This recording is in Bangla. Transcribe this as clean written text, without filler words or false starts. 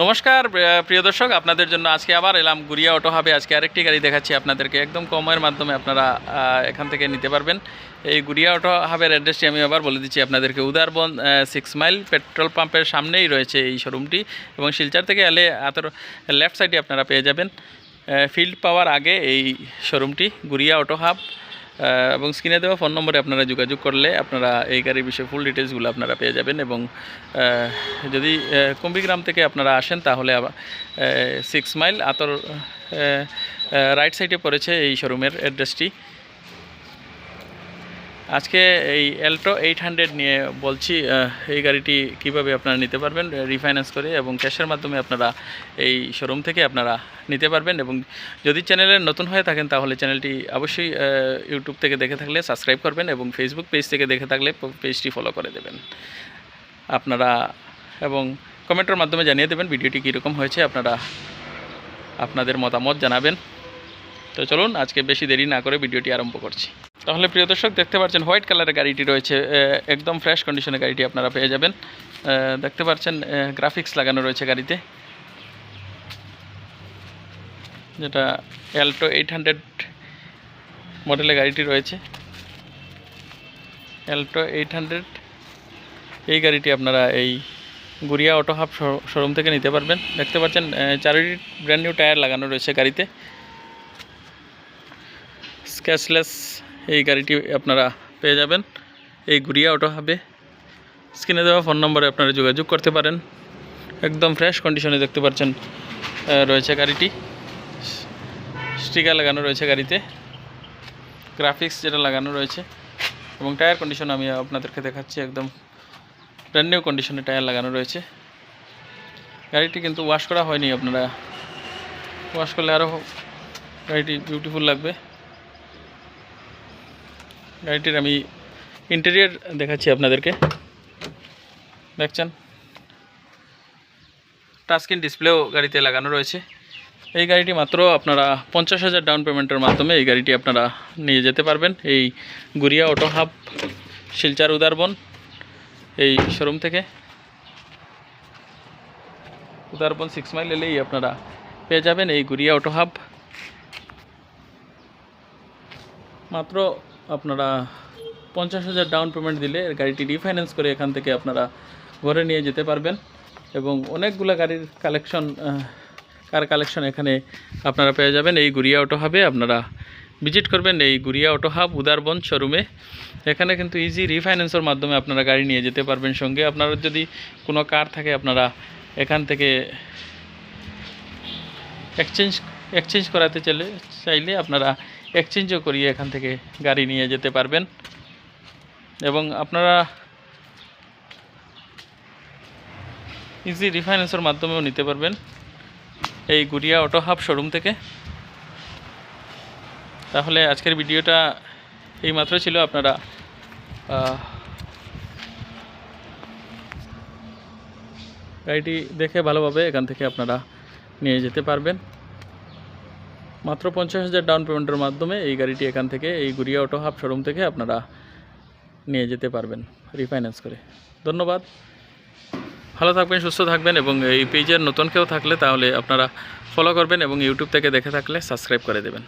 নমস্কার প্রিয় দর্শক, আপনাদের জন্য আজকে আবার এলাম গুড়িয়া অটো হাবে। আজকে আরেকটি গাড়ি দেখাচ্ছি আপনাদেরকে, একদম কমের মাধ্যমে আপনারা এখান থেকে নিতে পারবেন। এই গুড়িয়া অটো হাবের অ্যাড্রেসটি আমি আবার বলে দিচ্ছি আপনাদেরকে। উদারবন 6 মাইল পেট্রোল পাম্পের সামনেই রয়েছে এই শোরুমটি, এবং শিলচর থেকে এলে আতর লেফট সাইডে আপনারা পেয়ে যাবেন। ফিল্ড পাওয়ার আগে এই শোরুমটি গুড়িয়া অটো হাব, এবং স্ক্রিনে দেওয়া ফোন নম্বরে আপনারা যোগাযোগ করলে আপনারা এই গাড়ির বিষয়ে ফুল ডিটেলসগুলো আপনারা পেয়ে যাবেন। এবং যদি কুম্বিগ্রাম থেকে আপনারা আসেন তাহলে 6 মাইল আতর রাইট সাইডে পড়েছে এই শোরুমের অ্যাড্রেসটি। আজকে এই অ্যাল্টো 800 নিয়ে বলছি। এই গাড়িটি কিভাবে আপনারা নিতে পারবেন রিফাইন্যান্স করে এবং ক্যাশের মাধ্যমে আপনারা এই শোরুম থেকে আপনারা নিতে পারবেন। এবং যদি চ্যানেলে নতুন হয়ে থাকেন তাহলে চ্যানেলটি অবশ্যই ইউটিউব থেকে দেখে থাকলে সাবস্ক্রাইব করবেন, এবং ফেসবুক পেজ থেকে দেখে থাকলে পেজটি ফলো করে দেবেন আপনারা, এবং কমেন্টের মাধ্যমে জানিয়ে দেবেন ভিডিওটি কীরকম হয়েছে। আপনারা আপনাদের মতামত জানাবেন। তো চলুন আজকে বেশি দেরি না করে ভিডিওটি আরম্ভ করছি। তাহলে প্রিয় দর্শক, দেখতে পাচ্ছেন হোয়াইট কালারের গাড়িটি রয়েছে, একদম ফ্রেশ কন্ডিশনের গাড়িটি আপনারা পেয়ে যাবেন। দেখতে পাচ্ছেন গ্রাফিক্স লাগানো রয়েছে গাড়িতে, যেটা অ্যাল্টো 800 মডেলের গাড়িটি রয়েছে। অ্যাল্টো 800 এই গাড়িটি আপনারা এই গুড়িয়া অটো হাব শোরুম থেকে নিতে পারবেন। দেখতে পাচ্ছেন চারটি ব্র্যান্ড নিউ টায়ার লাগানো রয়েছে গাড়িতে। স্ক্র্যাচলেস এই গাড়িটি আপনারা পেয়ে যাবেন এই গুড়িয়া অটো হাবে। স্ক্রিনে দেওয়া ফোন নম্বরে আপনারা যোগাযোগ করতে পারেন। একদম ফ্রেশ কন্ডিশনে দেখতে পাচ্ছেন রয়েছে গাড়িটি। স্টিকার লাগানো রয়েছে গাড়িতে, গ্রাফিক্স যেটা লাগানো রয়েছে, এবং টায়ার কন্ডিশন আমি আপনাদেরকে দেখাচ্ছি। একদম ব্র্যান্ড নিউ কন্ডিশনে টায়ার লাগানো রয়েছে। গাড়িটি কিন্তু ওয়াশ করা হয়নি, আপনারা ওয়াশ করলে আরও গাড়িটি বিউটিফুল লাগবে। গাড়িটির আমি ইন্টেরিয়র দেখাচ্ছি আপনাদেরকে। দেখছেন টাচস্ক্রিন ডিসপ্লেও গাড়িতে লাগানো রয়েছে। এই গাড়িটি মাত্র আপনারা 50,000 ডাউন পেমেন্টের মাধ্যমে এই গাড়িটি আপনারা নিয়ে যেতে পারবেন এই গুড়িয়া অটো হাব, শিলচর উদারবন এই শোরুম থেকে। উদারবন 6 মাইল এলেই আপনারা পেয়ে যাবেন এই গুড়িয়া অটো হাব। মাত্র আপনারা 50,000 ডাউন পেমেন্ট দিলে গাড়িটি রিফাইন্যান্স করে এখান থেকে আপনারা ঘরে নিয়ে যেতে পারবেন। এবং অনেকগুলো গাড়ির কালেকশন এখানে আপনারা পেয়ে যাবেন এই গুড়িয়া অটো হাবে। আপনারা ভিজিট করবেন এই গুড়িয়া অটো হাব উদারবন শোরুমে। এখানে কিন্তু ইজি রিফাইন্যান্সের মাধ্যমে আপনারা গাড়ি নিয়ে যেতে পারবেন। সঙ্গে আপনারা যদি কোনো কার থাকে আপনারা এখান থেকে এক্সচেঞ্জ করাতে চাইলে আপনারা এক্সচেঞ্জও করিয়ে এখান থেকে গাড়ি নিয়ে যেতে পারবেন। এবং আপনারা ইজি রিফাইন্যান্সের মাধ্যমেও নিতে পারবেন এই গুড়িয়া অটো হাব শোরুম থেকে। তাহলে আজকের ভিডিওটা এই মাত্র ছিল। আপনারা গাড়িটি দেখে ভালোভাবে এখান থেকে আপনারা নিয়ে যেতে পারবেন। মাত্র 50,000 ডাউন পেমেন্টের মাধ্যমে এই গাড়িটি এখান থেকে এই গুড়িয়া অটো হাব শোরুম থেকে আপনারা নিয়ে যেতে পারবেন রিফাইন্যান্স করে। ধন্যবাদ, ভালো থাকবেন, সুস্থ থাকবেন। এবং এই পেজের নতুন কেউ থাকলে তাহলে আপনারা ফলো করবেন, এবং ইউটিউব থেকে দেখে থাকলে সাবস্ক্রাইব করে দেবেন।